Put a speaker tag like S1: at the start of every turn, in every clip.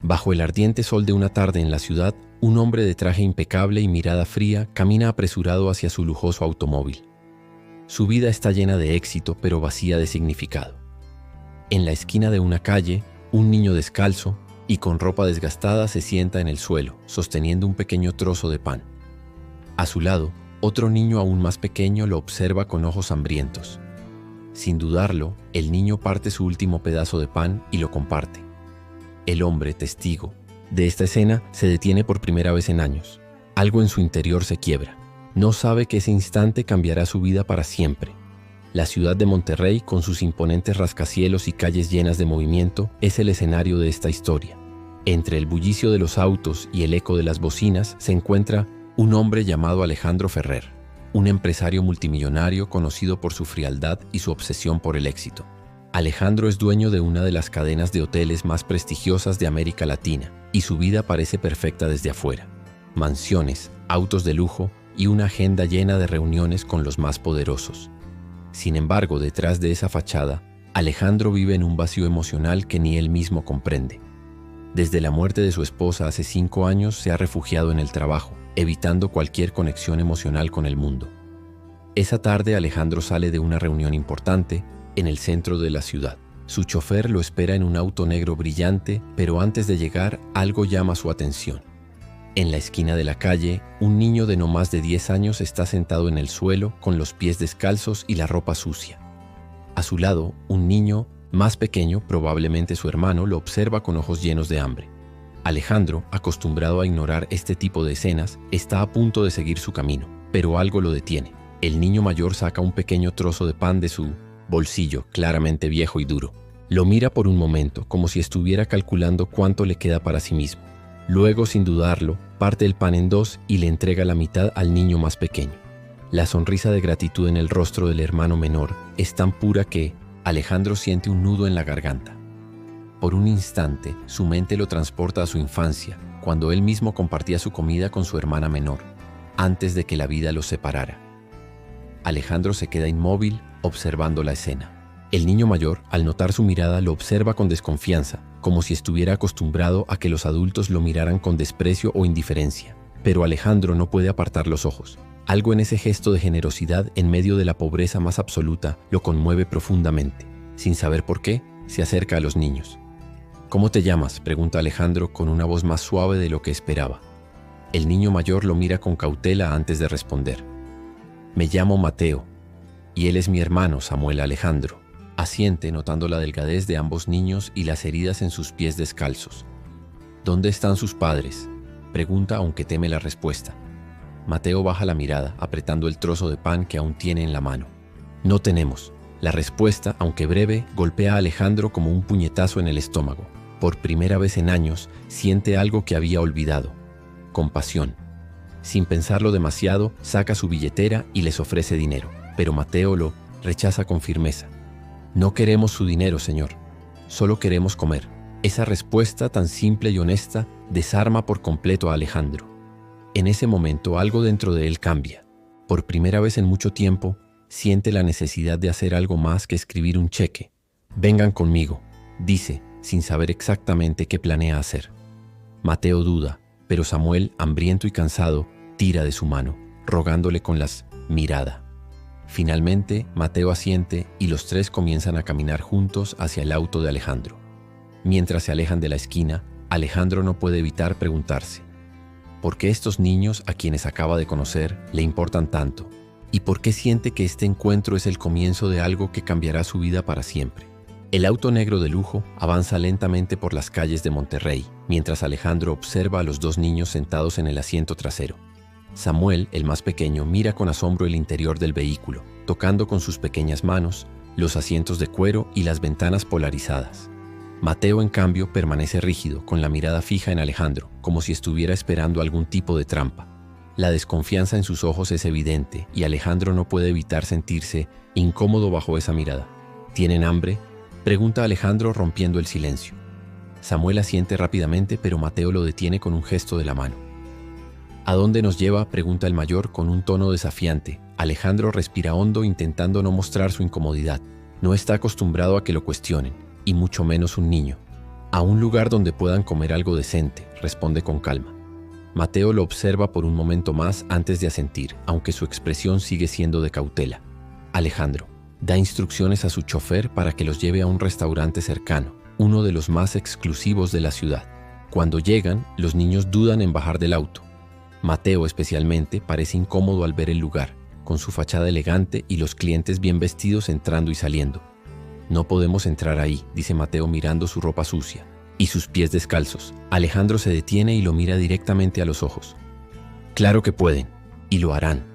S1: Bajo el ardiente sol de una tarde en la ciudad, un hombre de traje impecable y mirada fría camina apresurado hacia su lujoso automóvil. Su vida está llena de éxito, pero vacía de significado. En la esquina de una calle, un niño descalzo y con ropa desgastada se sienta en el suelo, sosteniendo un pequeño trozo de pan. A su lado, otro niño aún más pequeño lo observa con ojos hambrientos. Sin dudarlo, el niño parte su último pedazo de pan y lo comparte. El hombre, testigo de esta escena, se detiene por primera vez en años. Algo en su interior se quiebra. No sabe que ese instante cambiará su vida para siempre. La ciudad de Monterrey, con sus imponentes rascacielos y calles llenas de movimiento, es el escenario de esta historia. Entre el bullicio de los autos y el eco de las bocinas se encuentra un hombre llamado Alejandro Ferrer, un empresario multimillonario conocido por su frialdad y su obsesión por el éxito. Alejandro es dueño de una de las cadenas de hoteles más prestigiosas de América Latina, y su vida parece perfecta desde afuera. Mansiones, autos de lujo y una agenda llena de reuniones con los más poderosos. Sin embargo, detrás de esa fachada, Alejandro vive en un vacío emocional que ni él mismo comprende. Desde la muerte de su esposa hace 5 años se ha refugiado en el trabajo, evitando cualquier conexión emocional con el mundo. Esa tarde Alejandro sale de una reunión importante en el centro de la ciudad. Su chofer lo espera en un auto negro brillante, pero antes de llegar algo llama su atención. En la esquina de la calle, un niño de no más de 10 años está sentado en el suelo con los pies descalzos y la ropa sucia. A su lado, un niño más pequeño, probablemente su hermano, lo observa con ojos llenos de hambre. Alejandro, acostumbrado a ignorar este tipo de escenas, está a punto de seguir su camino, pero algo lo detiene. El niño mayor saca un pequeño trozo de pan de su bolsillo, claramente viejo y duro. Lo mira por un momento, como si estuviera calculando cuánto le queda para sí mismo. Luego, sin dudarlo, parte el pan en 2 y le entrega la mitad al niño más pequeño. La sonrisa de gratitud en el rostro del hermano menor es tan pura que Alejandro siente un nudo en la garganta. Por un instante, su mente lo transporta a su infancia, cuando él mismo compartía su comida con su hermana menor, antes de que la vida los separara. Alejandro se queda inmóvil, observando la escena. El niño mayor, al notar su mirada, lo observa con desconfianza, como si estuviera acostumbrado a que los adultos lo miraran con desprecio o indiferencia. Pero Alejandro no puede apartar los ojos. Algo en ese gesto de generosidad en medio de la pobreza más absoluta lo conmueve profundamente. Sin saber por qué, se acerca a los niños. ¿Cómo te llamas?, pregunta Alejandro con una voz más suave de lo que esperaba. El niño mayor lo mira con cautela antes de responder. Me llamo Mateo, y él es mi hermano, Samuel Alejandro. Asiente, notando la delgadez de ambos niños y las heridas en sus pies descalzos. ¿Dónde están sus padres?, pregunta aunque teme la respuesta. Mateo baja la mirada, apretando el trozo de pan que aún tiene en la mano. No tenemos. La respuesta, aunque breve, golpea a Alejandro como un puñetazo en el estómago. Por primera vez en años, siente algo que había olvidado: compasión. Sin pensarlo demasiado, saca su billetera y les ofrece dinero, pero Mateo lo rechaza con firmeza. No queremos su dinero, señor. Solo queremos comer. Esa respuesta tan simple y honesta desarma por completo a Alejandro. En ese momento algo dentro de él cambia. Por primera vez en mucho tiempo, siente la necesidad de hacer algo más que escribir un cheque. Vengan conmigo, dice, sin saber exactamente qué planea hacer. Mateo duda, pero Samuel, hambriento y cansado, tira de su mano, rogándole con las mirada. Finalmente, Mateo asiente y los tres comienzan a caminar juntos hacia el auto de Alejandro. Mientras se alejan de la esquina, Alejandro no puede evitar preguntarse: ¿por qué estos niños, a quienes acaba de conocer, le importan tanto? ¿Y por qué siente que este encuentro es el comienzo de algo que cambiará su vida para siempre? El auto negro de lujo avanza lentamente por las calles de Monterrey, mientras Alejandro observa a los 2 niños sentados en el asiento trasero. Samuel, el más pequeño, mira con asombro el interior del vehículo, tocando con sus pequeñas manos los asientos de cuero y las ventanas polarizadas. Mateo, en cambio, permanece rígido, con la mirada fija en Alejandro, como si estuviera esperando algún tipo de trampa. La desconfianza en sus ojos es evidente y Alejandro no puede evitar sentirse incómodo bajo esa mirada. ¿Tienen hambre?, pregunta Alejandro, rompiendo el silencio. Samuel asiente rápidamente, pero Mateo lo detiene con un gesto de la mano. ¿A dónde nos lleva?, pregunta el mayor con un tono desafiante. Alejandro respira hondo, intentando no mostrar su incomodidad. No está acostumbrado a que lo cuestionen, y mucho menos un niño. A un lugar donde puedan comer algo decente, responde con calma. Mateo lo observa por un momento más antes de asentir, aunque su expresión sigue siendo de cautela. Alejandro da instrucciones a su chofer para que los lleve a un restaurante cercano, uno de los más exclusivos de la ciudad. Cuando llegan, los niños dudan en bajar del auto. Mateo especialmente parece incómodo al ver el lugar, con su fachada elegante y los clientes bien vestidos entrando y saliendo. No podemos entrar ahí, dice Mateo mirando su ropa sucia y sus pies descalzos. Alejandro se detiene y lo mira directamente a los ojos. Claro que pueden, y lo harán.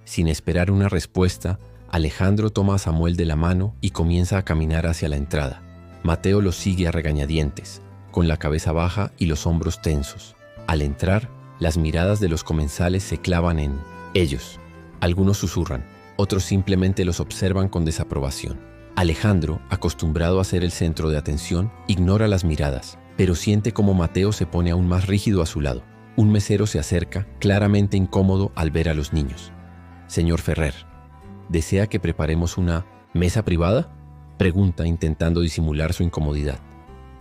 S1: Sin esperar una respuesta, Alejandro toma a Samuel de la mano y comienza a caminar hacia la entrada. Mateo lo sigue a regañadientes, con la cabeza baja y los hombros tensos. Al entrar, las miradas de los comensales se clavan en ellos. Algunos susurran, otros simplemente los observan con desaprobación. Alejandro, acostumbrado a ser el centro de atención, ignora las miradas, pero siente como Mateo se pone aún más rígido a su lado. Un mesero se acerca, claramente incómodo al ver a los niños. Señor Ferrer, ¿desea que preparemos una mesa privada?, pregunta intentando disimular su incomodidad.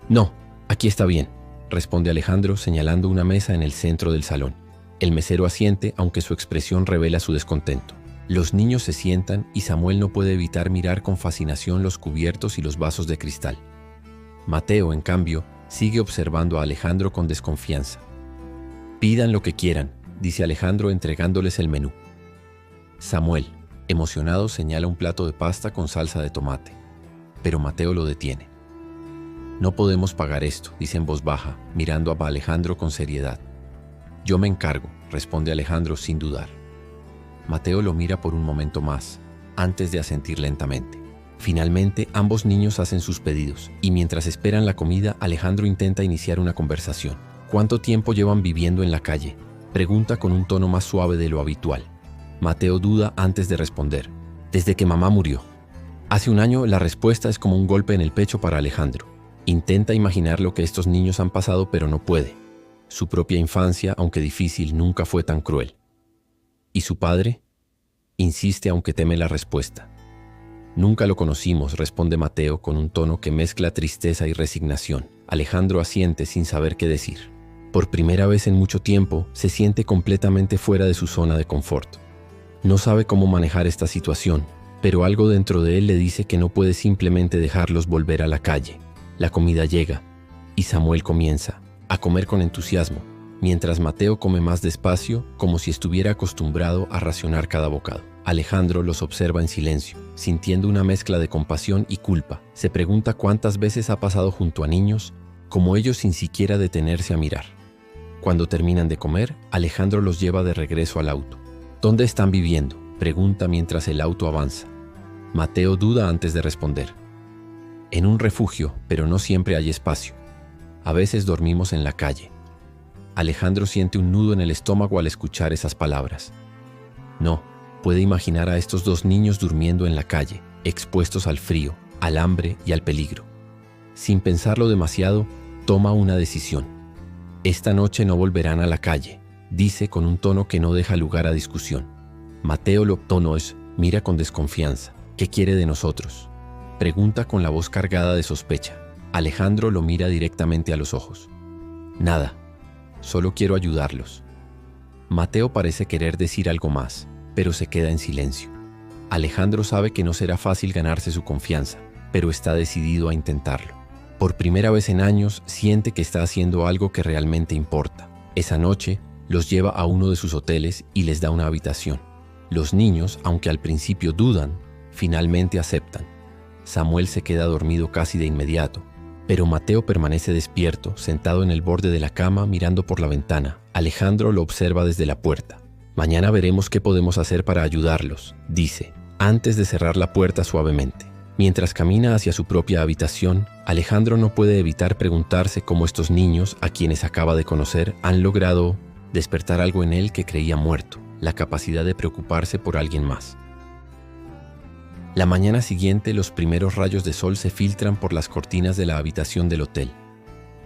S1: No, aquí está bien, responde Alejandro señalando una mesa en el centro del salón. El mesero asiente, aunque su expresión revela su descontento. Los niños se sientan y Samuel no puede evitar mirar con fascinación los cubiertos y los vasos de cristal. Mateo, en cambio, sigue observando a Alejandro con desconfianza. Pidan lo que quieran, dice Alejandro entregándoles el menú. Samuel, emocionado, señala un plato de pasta con salsa de tomate, pero Mateo lo detiene. No podemos pagar esto, dice en voz baja, mirando a Alejandro con seriedad. Yo me encargo, responde Alejandro sin dudar. Mateo lo mira por un momento más, antes de asentir lentamente. Finalmente, ambos niños hacen sus pedidos, y mientras esperan la comida, Alejandro intenta iniciar una conversación. ¿Cuánto tiempo llevan viviendo en la calle?, pregunta con un tono más suave de lo habitual. Mateo duda antes de responder. Desde que mamá murió. Hace un año, la respuesta es como un golpe en el pecho para Alejandro. Intenta imaginar lo que estos niños han pasado, pero no puede. Su propia infancia, aunque difícil, nunca fue tan cruel. ¿Y su padre? Insiste aunque teme la respuesta. Nunca lo conocimos, responde Mateo con un tono que mezcla tristeza y resignación. Alejandro asiente sin saber qué decir. Por primera vez en mucho tiempo, se siente completamente fuera de su zona de confort. No sabe cómo manejar esta situación, pero algo dentro de él le dice que no puede simplemente dejarlos volver a la calle. La comida llega, y Samuel comienza a comer con entusiasmo, mientras Mateo come más despacio, como si estuviera acostumbrado a racionar cada bocado. Alejandro los observa en silencio, sintiendo una mezcla de compasión y culpa. Se pregunta cuántas veces ha pasado junto a niños, como ellos sin siquiera detenerse a mirar. Cuando terminan de comer, Alejandro los lleva de regreso al auto. ¿Dónde están viviendo?, pregunta mientras el auto avanza. Mateo duda antes de responder. En un refugio, pero no siempre hay espacio. A veces dormimos en la calle. Alejandro siente un nudo en el estómago al escuchar esas palabras. No, puede imaginar a estos dos niños durmiendo en la calle, expuestos al frío, al hambre y al peligro. Sin pensarlo demasiado, toma una decisión. Esta noche no volverán a la calle, dice con un tono que no deja lugar a discusión. Mateo Loptonoes mira con desconfianza. ¿Qué quiere de nosotros?, pregunta con la voz cargada de sospecha. Alejandro lo mira directamente a los ojos. Nada. Solo quiero ayudarlos. Mateo parece querer decir algo más, pero se queda en silencio. Alejandro sabe que no será fácil ganarse su confianza, pero está decidido a intentarlo. Por primera vez en años, siente que está haciendo algo que realmente importa. Esa noche, los lleva a uno de sus hoteles y les da una habitación. Los niños, aunque al principio dudan, finalmente aceptan. Samuel se queda dormido casi de inmediato, pero Mateo permanece despierto, sentado en el borde de la cama mirando por la ventana. Alejandro lo observa desde la puerta. Mañana veremos qué podemos hacer para ayudarlos, dice, antes de cerrar la puerta suavemente. Mientras camina hacia su propia habitación, Alejandro no puede evitar preguntarse cómo estos niños, a quienes acaba de conocer, han logrado despertar algo en él que creía muerto, la capacidad de preocuparse por alguien más. La mañana siguiente, los primeros rayos de sol se filtran por las cortinas de la habitación del hotel.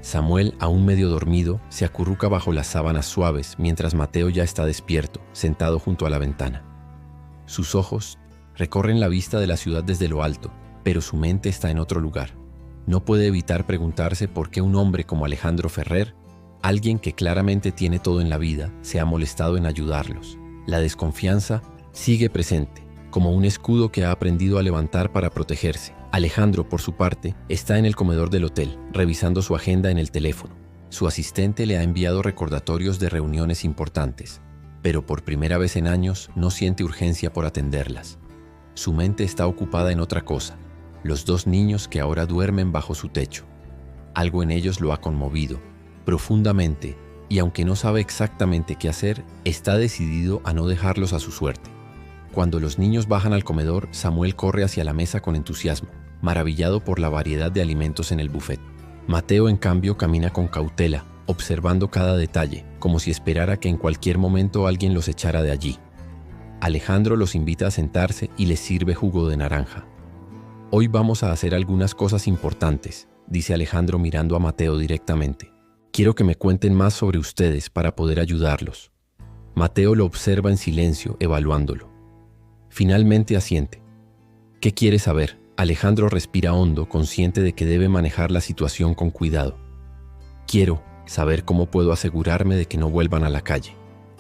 S1: Samuel, aún medio dormido, se acurruca bajo las sábanas suaves mientras Mateo ya está despierto, sentado junto a la ventana. Sus ojos recorren la vista de la ciudad desde lo alto, pero su mente está en otro lugar. No puede evitar preguntarse por qué un hombre como Alejandro Ferrer, alguien que claramente tiene todo en la vida, se ha molestado en ayudarlos. La desconfianza sigue presente, como un escudo que ha aprendido a levantar para protegerse. Alejandro, por su parte, está en el comedor del hotel, revisando su agenda en el teléfono. Su asistente le ha enviado recordatorios de reuniones importantes, pero por primera vez en años no siente urgencia por atenderlas. Su mente está ocupada en otra cosa, los 2 niños que ahora duermen bajo su techo. Algo en ellos lo ha conmovido profundamente, y aunque no sabe exactamente qué hacer, está decidido a no dejarlos a su suerte. Cuando los niños bajan al comedor, Samuel corre hacia la mesa con entusiasmo, maravillado por la variedad de alimentos en el buffet. Mateo, en cambio, camina con cautela, observando cada detalle, como si esperara que en cualquier momento alguien los echara de allí. Alejandro los invita a sentarse y les sirve jugo de naranja. Hoy vamos a hacer algunas cosas importantes, dice Alejandro mirando a Mateo directamente. Quiero que me cuenten más sobre ustedes para poder ayudarlos. Mateo lo observa en silencio, evaluándolo. Finalmente asiente. ¿Qué quiere saber? Alejandro respira hondo, consciente de que debe manejar la situación con cuidado. Quiero saber cómo puedo asegurarme de que no vuelvan a la calle.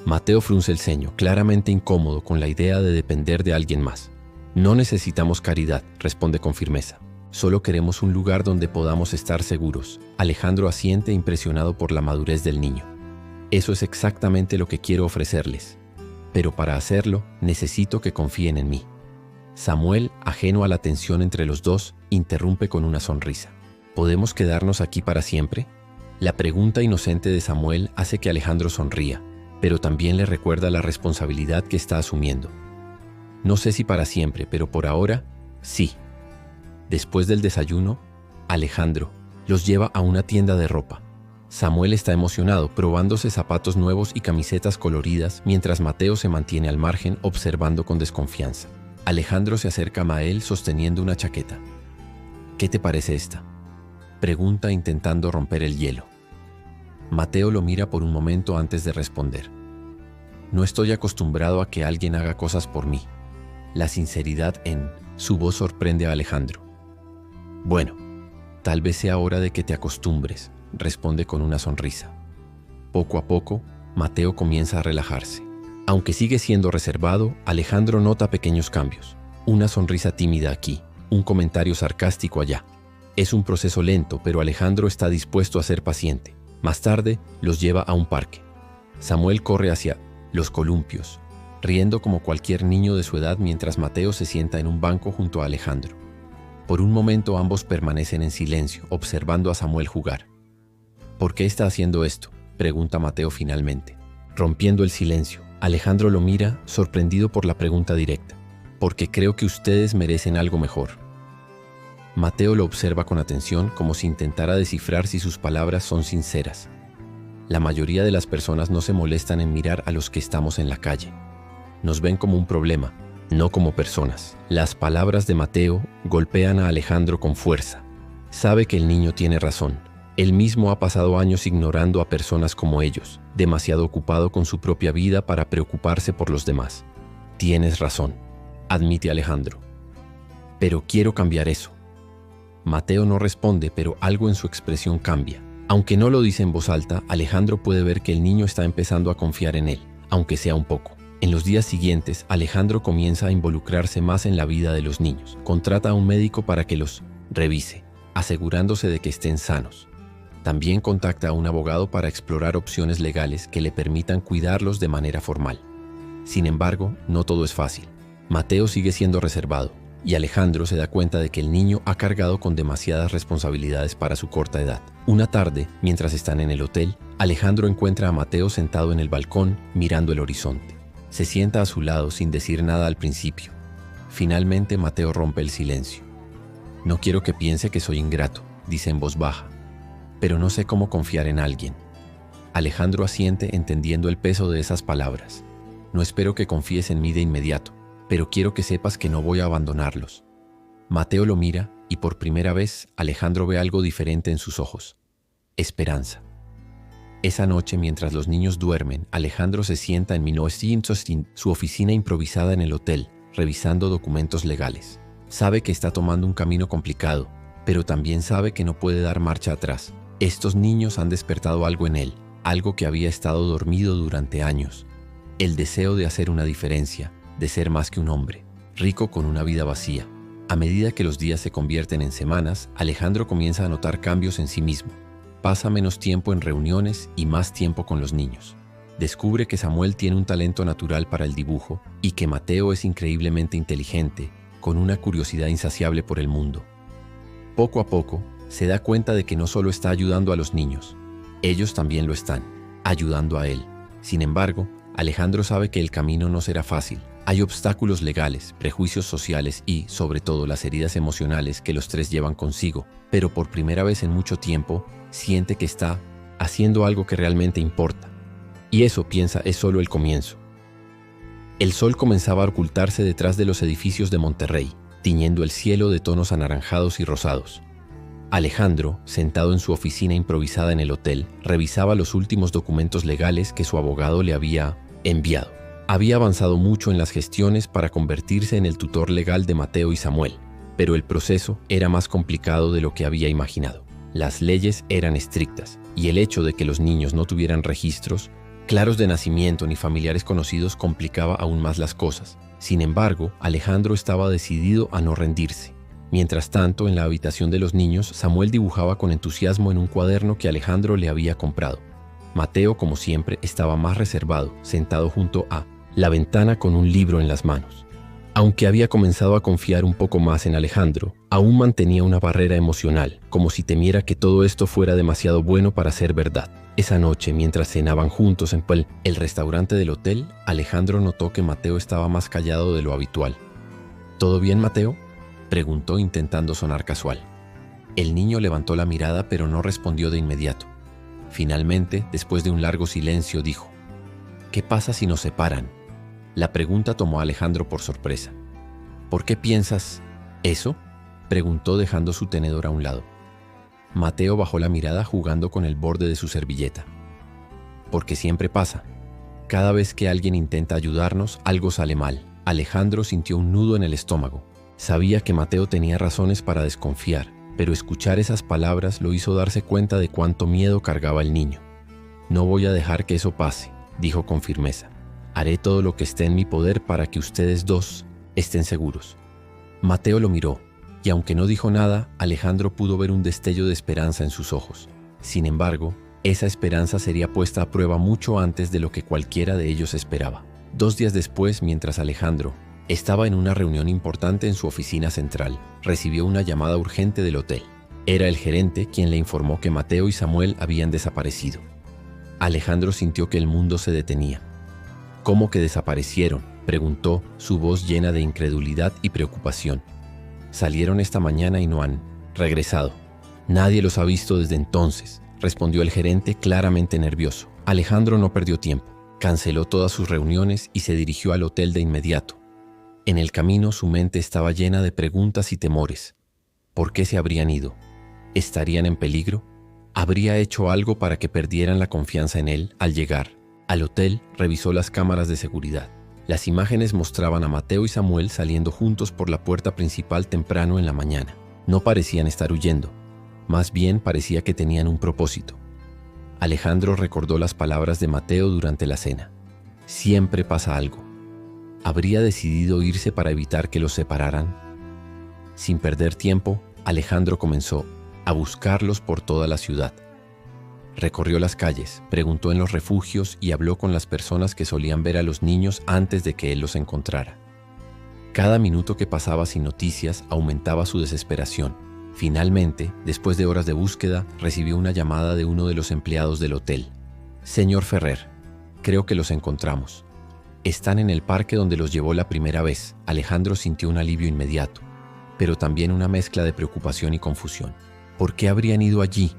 S1: Mateo frunce el ceño, claramente incómodo con la idea de depender de alguien más. No necesitamos caridad, responde con firmeza. Solo queremos un lugar donde podamos estar seguros. Alejandro asiente, impresionado por la madurez del niño. Eso es exactamente lo que quiero ofrecerles. Pero para hacerlo, necesito que confíen en mí. Samuel, ajeno a la tensión entre los dos, interrumpe con una sonrisa. ¿Podemos quedarnos aquí para siempre? La pregunta inocente de Samuel hace que Alejandro sonría, pero también le recuerda la responsabilidad que está asumiendo. No sé si para siempre, pero por ahora, sí. Después del desayuno, Alejandro los lleva a una tienda de ropa. Samuel está emocionado, probándose zapatos nuevos y camisetas coloridas, mientras Mateo se mantiene al margen, observando con desconfianza. Alejandro se acerca a Mael sosteniendo una chaqueta. ¿Qué te parece esta?, pregunta intentando romper el hielo. Mateo lo mira por un momento antes de responder. No estoy acostumbrado a que alguien haga cosas por mí. La sinceridad en su voz sorprende a Alejandro. Bueno, tal vez sea hora de que te acostumbres, responde con una sonrisa. Poco a poco, Mateo comienza a relajarse. Aunque sigue siendo reservado, Alejandro nota pequeños cambios. Una sonrisa tímida aquí, un comentario sarcástico allá. Es un proceso lento, pero Alejandro está dispuesto a ser paciente. Más tarde, los lleva a un parque. Samuel corre hacia los columpios, riendo como cualquier niño de su edad mientras Mateo se sienta en un banco junto a Alejandro. Por un momento ambos permanecen en silencio, observando a Samuel jugar. ¿Por qué está haciendo esto?, pregunta Mateo finalmente. Rompiendo el silencio, Alejandro lo mira, sorprendido por la pregunta directa. Porque creo que ustedes merecen algo mejor. Mateo lo observa con atención, como si intentara descifrar si sus palabras son sinceras. La mayoría de las personas no se molestan en mirar a los que estamos en la calle. Nos ven como un problema, no como personas. Las palabras de Mateo golpean a Alejandro con fuerza. Sabe que el niño tiene razón. Él mismo ha pasado años ignorando a personas como ellos, demasiado ocupado con su propia vida para preocuparse por los demás. Tienes razón, admite Alejandro. Pero quiero cambiar eso. Mateo no responde, pero algo en su expresión cambia. Aunque no lo dice en voz alta, Alejandro puede ver que el niño está empezando a confiar en él, aunque sea un poco. En los días siguientes, Alejandro comienza a involucrarse más en la vida de los niños. Contrata a un médico para que los revise, asegurándose de que estén sanos. También contacta a un abogado para explorar opciones legales que le permitan cuidarlos de manera formal. Sin embargo, no todo es fácil. Mateo sigue siendo reservado, y Alejandro se da cuenta de que el niño ha cargado con demasiadas responsabilidades para su corta edad. Una tarde, mientras están en el hotel, Alejandro encuentra a Mateo sentado en el balcón, mirando el horizonte. Se sienta a su lado sin decir nada al principio. Finalmente, Mateo rompe el silencio. No quiero que piense que soy ingrato, dice en voz baja, pero no sé cómo confiar en alguien. Alejandro asiente, entendiendo el peso de esas palabras. No espero que confíes en mí de inmediato, pero quiero que sepas que no voy a abandonarlos. Mateo lo mira y por primera vez Alejandro ve algo diferente en sus ojos. Esperanza. Esa noche, mientras los niños duermen, Alejandro se sienta en 1900 su oficina improvisada en el hotel, revisando documentos legales. Sabe que está tomando un camino complicado, pero también sabe que no puede dar marcha atrás. Estos niños han despertado algo en él, algo que había estado dormido durante años. El deseo de hacer una diferencia, de ser más que un hombre, rico con una vida vacía. A medida que los días se convierten en semanas, Alejandro comienza a notar cambios en sí mismo. Pasa menos tiempo en reuniones y más tiempo con los niños. Descubre que Samuel tiene un talento natural para el dibujo y que Mateo es increíblemente inteligente, con una curiosidad insaciable por el mundo. Poco a poco, se da cuenta de que no solo está ayudando a los niños, ellos también lo están, ayudando a él. Sin embargo, Alejandro sabe que el camino no será fácil. Hay obstáculos legales, prejuicios sociales y, sobre todo, las heridas emocionales que los tres llevan consigo, pero por primera vez en mucho tiempo, siente que está haciendo algo que realmente importa. Y eso, piensa, es solo el comienzo. El sol comenzaba a ocultarse detrás de los edificios de Monterrey, tiñendo el cielo de tonos anaranjados y rosados. Alejandro, sentado en su oficina improvisada en el hotel, revisaba los últimos documentos legales que su abogado le había enviado. Había avanzado mucho en las gestiones para convertirse en el tutor legal de Mateo y Samuel, pero el proceso era más complicado de lo que había imaginado. Las leyes eran estrictas, y el hecho de que los niños no tuvieran registros claros de nacimiento ni familiares conocidos complicaba aún más las cosas. Sin embargo, Alejandro estaba decidido a no rendirse. Mientras tanto, en la habitación de los niños, Samuel dibujaba con entusiasmo en un cuaderno que Alejandro le había comprado. Mateo, como siempre, estaba más reservado, sentado junto a la ventana con un libro en las manos. Aunque había comenzado a confiar un poco más en Alejandro, aún mantenía una barrera emocional, como si temiera que todo esto fuera demasiado bueno para ser verdad. Esa noche, mientras cenaban juntos en el restaurante del hotel, Alejandro notó que Mateo estaba más callado de lo habitual. ¿Todo bien, Mateo?, preguntó intentando sonar casual. El niño levantó la mirada pero no respondió de inmediato. Finalmente, después de un largo silencio, dijo: ¿Qué pasa si nos separan? La pregunta tomó a Alejandro por sorpresa. ¿Por qué piensas eso?, preguntó dejando su tenedor a un lado. Mateo bajó la mirada jugando con el borde de su servilleta. Porque siempre pasa. Cada vez que alguien intenta ayudarnos, algo sale mal. Alejandro sintió un nudo en el estómago. Sabía que Mateo tenía razones para desconfiar, pero escuchar esas palabras lo hizo darse cuenta de cuánto miedo cargaba el niño. No voy a dejar que eso pase, dijo con firmeza. Haré todo lo que esté en mi poder para que ustedes dos estén seguros. Mateo lo miró, y aunque no dijo nada, Alejandro pudo ver un destello de esperanza en sus ojos. Sin embargo, esa esperanza sería puesta a prueba mucho antes de lo que cualquiera de ellos esperaba. 2 días después, mientras Alejandro estaba en una reunión importante en su oficina central, recibió una llamada urgente del hotel. Era el gerente quien le informó que Mateo y Samuel habían desaparecido. Alejandro sintió que el mundo se detenía. ¿Cómo que desaparecieron?, preguntó, su voz llena de incredulidad y preocupación. Salieron esta mañana y no han regresado. Nadie los ha visto desde entonces, respondió el gerente claramente nervioso. Alejandro no perdió tiempo. Canceló todas sus reuniones y se dirigió al hotel de inmediato. En el camino su mente estaba llena de preguntas y temores. ¿Por qué se habrían ido? ¿Estarían en peligro? ¿Habría hecho algo para que perdieran la confianza en él al llegar? Al hotel revisó las cámaras de seguridad. Las imágenes mostraban a Mateo y Samuel saliendo juntos por la puerta principal temprano en la mañana. No parecían estar huyendo. Más bien parecía que tenían un propósito. Alejandro recordó las palabras de Mateo durante la cena. Siempre pasa algo. ¿Habría decidido irse para evitar que los separaran? Sin perder tiempo, Alejandro comenzó a buscarlos por toda la ciudad. Recorrió las calles, preguntó en los refugios y habló con las personas que solían ver a los niños antes de que él los encontrara. Cada minuto que pasaba sin noticias aumentaba su desesperación. Finalmente, después de horas de búsqueda, recibió una llamada de uno de los empleados del hotel. «Señor Ferrer, creo que los encontramos. Están en el parque donde los llevó la primera vez». Alejandro sintió un alivio inmediato, pero también una mezcla de preocupación y confusión. ¿Por qué habrían ido allí?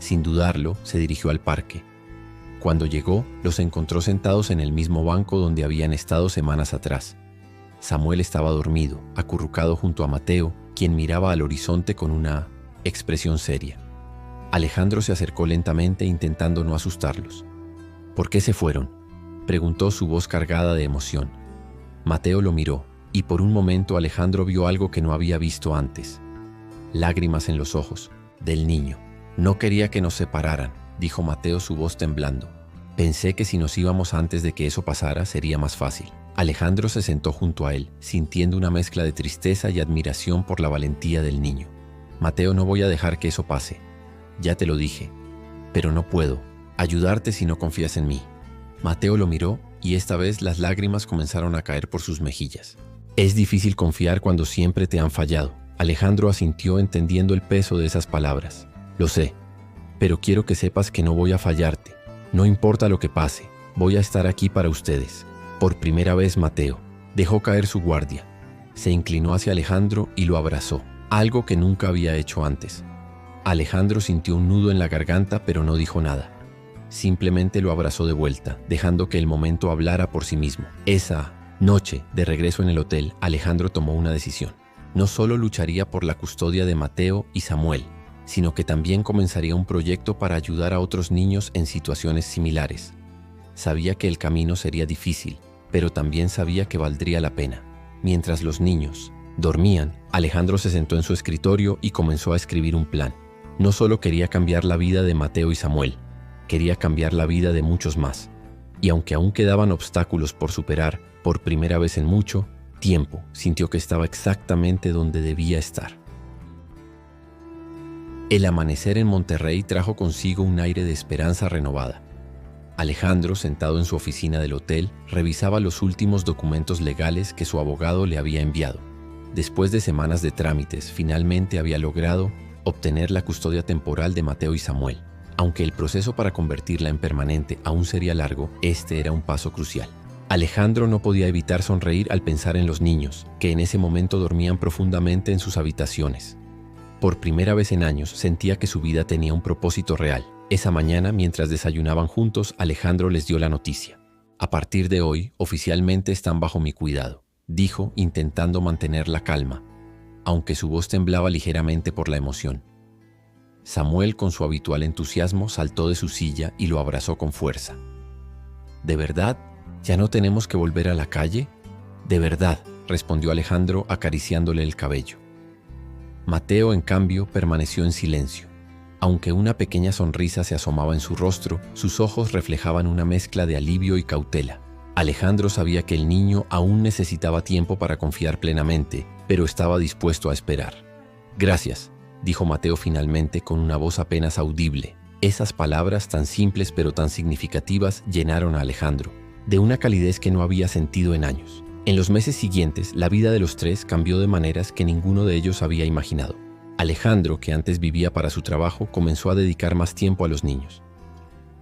S1: Sin dudarlo, se dirigió al parque. Cuando llegó, los encontró sentados en el mismo banco donde habían estado semanas atrás. Samuel estaba dormido, acurrucado junto a Mateo, quien miraba al horizonte con una expresión seria. Alejandro se acercó lentamente intentando no asustarlos. ¿Por qué se fueron?, preguntó, su voz cargada de emoción. Mateo lo miró, y por un momento Alejandro vio algo que no había visto antes. lágrimas en los ojos, del niño. No quería que nos separaran, dijo Mateo, su voz temblando. Pensé que si nos íbamos antes de que eso pasara sería más fácil. Alejandro se sentó junto a él, sintiendo una mezcla de tristeza y admiración por la valentía del niño. Mateo, no voy a dejar que eso pase. Ya te lo dije, pero no puedo ayudarte si no confías en mí. Mateo lo miró y esta vez las lágrimas comenzaron a caer por sus mejillas. Es difícil confiar cuando siempre te han fallado. Alejandro asintió entendiendo el peso de esas palabras. Lo sé, pero quiero que sepas que no voy a fallarte. No importa lo que pase, voy a estar aquí para ustedes. Por primera vez Mateo dejó caer su guardia. Se inclinó hacia Alejandro y lo abrazó, algo que nunca había hecho antes. Alejandro sintió un nudo en la garganta, pero no dijo nada. Simplemente lo abrazó de vuelta, dejando que el momento hablara por sí mismo. Esa noche, de regreso en el hotel, Alejandro tomó una decisión. No solo lucharía por la custodia de Mateo y Samuel, sino que también comenzaría un proyecto para ayudar a otros niños en situaciones similares. Sabía que el camino sería difícil, pero también sabía que valdría la pena. Mientras los niños dormían, Alejandro se sentó en su escritorio y comenzó a escribir un plan. No solo quería cambiar la vida de Mateo y Samuel, quería cambiar la vida de muchos más. Y aunque aún quedaban obstáculos por superar, por primera vez en mucho tiempo, sintió que estaba exactamente donde debía estar. El amanecer en Monterrey trajo consigo un aire de esperanza renovada. Alejandro, sentado en su oficina del hotel, revisaba los últimos documentos legales que su abogado le había enviado. Después de semanas de trámites, finalmente había logrado obtener la custodia temporal de Mateo y Samuel. Aunque el proceso para convertirla en permanente aún sería largo, este era un paso crucial. Alejandro no podía evitar sonreír al pensar en los niños, que en ese momento dormían profundamente en sus habitaciones. Por primera vez en años sentía que su vida tenía un propósito real. Esa mañana, mientras desayunaban juntos, Alejandro les dio la noticia. A partir de hoy, oficialmente están bajo mi cuidado, dijo, intentando mantener la calma, aunque su voz temblaba ligeramente por la emoción. Samuel, con su habitual entusiasmo, saltó de su silla y lo abrazó con fuerza. ¿De verdad? ¿Ya no tenemos que volver a la calle? De verdad, respondió Alejandro acariciándole el cabello. Mateo, en cambio, permaneció en silencio. Aunque una pequeña sonrisa se asomaba en su rostro, sus ojos reflejaban una mezcla de alivio y cautela. Alejandro sabía que el niño aún necesitaba tiempo para confiar plenamente, pero estaba dispuesto a esperar. Gracias, dijo Mateo finalmente con una voz apenas audible. Esas palabras tan simples pero tan significativas llenaron a Alejandro, de una calidez que no había sentido en años. En los meses siguientes, la vida de los tres cambió de maneras que ninguno de ellos había imaginado. Alejandro, que antes vivía para su trabajo, comenzó a dedicar más tiempo a los niños.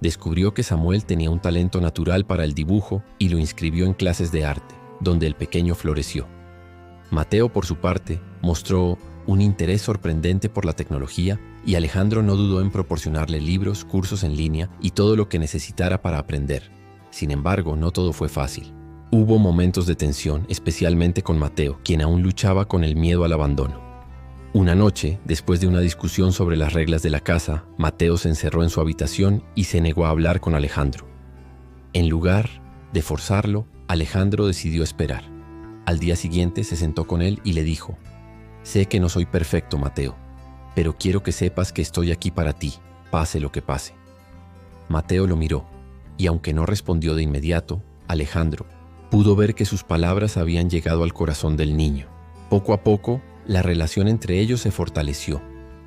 S1: Descubrió que Samuel tenía un talento natural para el dibujo y lo inscribió en clases de arte, donde el pequeño floreció. Mateo, por su parte, mostró un interés sorprendente por la tecnología y Alejandro no dudó en proporcionarle libros, cursos en línea y todo lo que necesitara para aprender. Sin embargo, no todo fue fácil. Hubo momentos de tensión, especialmente con Mateo, quien aún luchaba con el miedo al abandono. Una noche, después de una discusión sobre las reglas de la casa, Mateo se encerró en su habitación y se negó a hablar con Alejandro. En lugar de forzarlo, Alejandro decidió esperar. Al día siguiente se sentó con él y le dijo: «Sé que no soy perfecto, Mateo, pero quiero que sepas que estoy aquí para ti, pase lo que pase». Mateo lo miró, y aunque no respondió de inmediato, Alejandro pudo ver que sus palabras habían llegado al corazón del niño. Poco a poco, la relación entre ellos se fortaleció,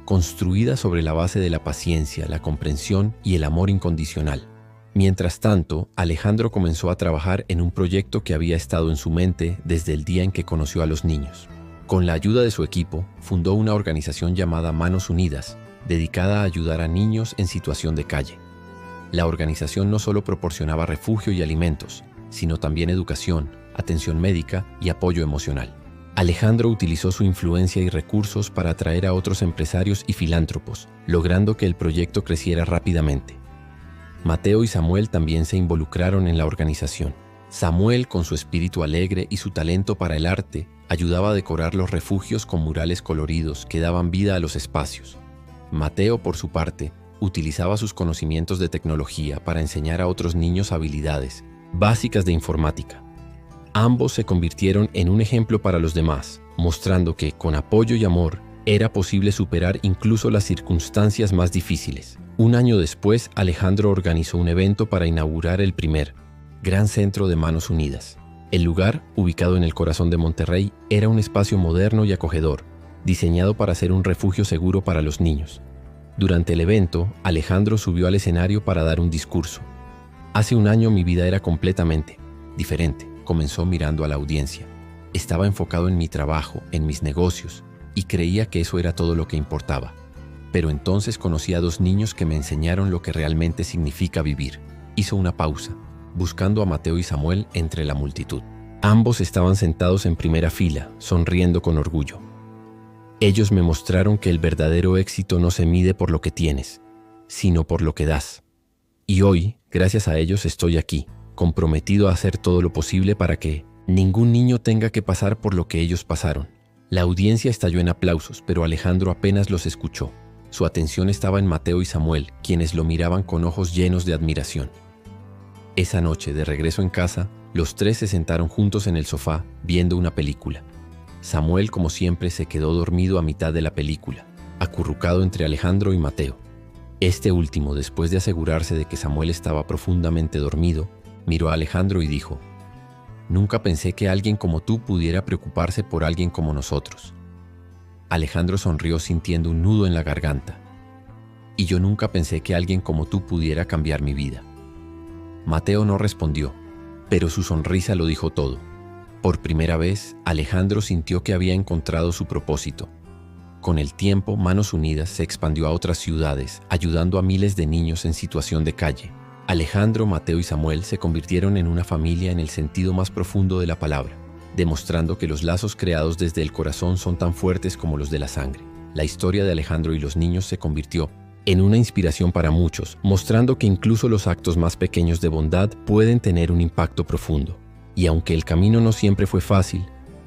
S1: construida sobre la base de la paciencia, la comprensión y el amor incondicional. Mientras tanto, Alejandro comenzó a trabajar en un proyecto que había estado en su mente desde el día en que conoció a los niños. Con la ayuda de su equipo, fundó una organización llamada Manos Unidas, dedicada a ayudar a niños en situación de calle. La organización no solo proporcionaba refugio y alimentos, sino también educación, atención médica y apoyo emocional. Alejandro utilizó su influencia y recursos para atraer a otros empresarios y filántropos, logrando que el proyecto creciera rápidamente. Mateo y Samuel también se involucraron en la organización. Samuel, con su espíritu alegre y su talento para el arte, ayudaba a decorar los refugios con murales coloridos que daban vida a los espacios. Mateo, por su parte, utilizaba sus conocimientos de tecnología para enseñar a otros niños habilidades básicas de informática. Ambos se convirtieron en un ejemplo para los demás, mostrando que, con apoyo y amor, Era posible superar incluso las circunstancias más difíciles. Un año después, Alejandro organizó un evento para inaugurar el primer Gran Centro de Manos Unidas. El lugar, ubicado en el corazón de Monterrey, era un espacio moderno y acogedor, diseñado para ser un refugio seguro para los niños. Durante el evento, Alejandro subió al escenario para dar un discurso. Hace un año mi vida era completamente diferente, comenzó mirando a la audiencia. Estaba enfocado en mi trabajo, en mis negocios, y creía que eso era todo lo que importaba. Pero entonces conocí a 2 niños que me enseñaron lo que realmente significa vivir. Hizo una pausa, buscando a Mateo y Samuel entre la multitud. Ambos estaban sentados en primera fila, sonriendo con orgullo. Ellos me mostraron que el verdadero éxito no se mide por lo que tienes, sino por lo que das. Y hoy, gracias a ellos, estoy aquí, comprometido a hacer todo lo posible para que ningún niño tenga que pasar por lo que ellos pasaron. La audiencia estalló en aplausos, pero Alejandro apenas los escuchó. Su atención estaba en Mateo y Samuel, quienes lo miraban con ojos llenos de admiración. Esa noche, de regreso en casa, los 3 se sentaron juntos en el sofá, viendo una película. Samuel, como siempre, se quedó dormido a mitad de la película, acurrucado entre Alejandro y Mateo. Este último, después de asegurarse de que Samuel estaba profundamente dormido, miró a Alejandro y dijo: «Nunca pensé que alguien como tú pudiera preocuparse por alguien como nosotros». Alejandro sonrió sintiendo un nudo en la garganta. «Y yo nunca pensé que alguien como tú pudiera cambiar mi vida». Mateo no respondió, pero su sonrisa lo dijo todo. Por primera vez, Alejandro sintió que había encontrado su propósito. Con el tiempo, Manos Unidas se expandió a otras ciudades, ayudando a miles de niños en situación de calle. Alejandro, Mateo y Samuel se convirtieron en una familia en el sentido más profundo de la palabra, demostrando que los lazos creados desde el corazón son tan fuertes como los de la sangre. La historia de Alejandro y los niños se convirtió en una inspiración para muchos, mostrando que incluso los actos más pequeños de bondad pueden tener un impacto profundo. Y aunque el camino no siempre fue fácil,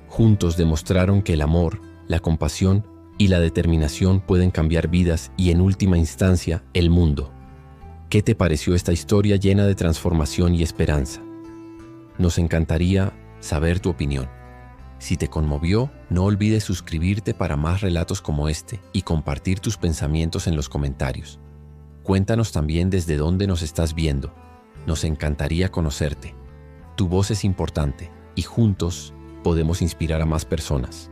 S1: juntos demostraron que el amor, la compasión y la determinación pueden cambiar vidas y, en última instancia, el mundo. ¿Qué te pareció esta historia llena de transformación y esperanza? Nos encantaría saber tu opinión. Si te conmovió, no olvides suscribirte para más relatos como este y compartir tus pensamientos en los comentarios. Cuéntanos también desde dónde nos estás viendo. Nos encantaría conocerte. Tu voz es importante y juntos podemos inspirar a más personas.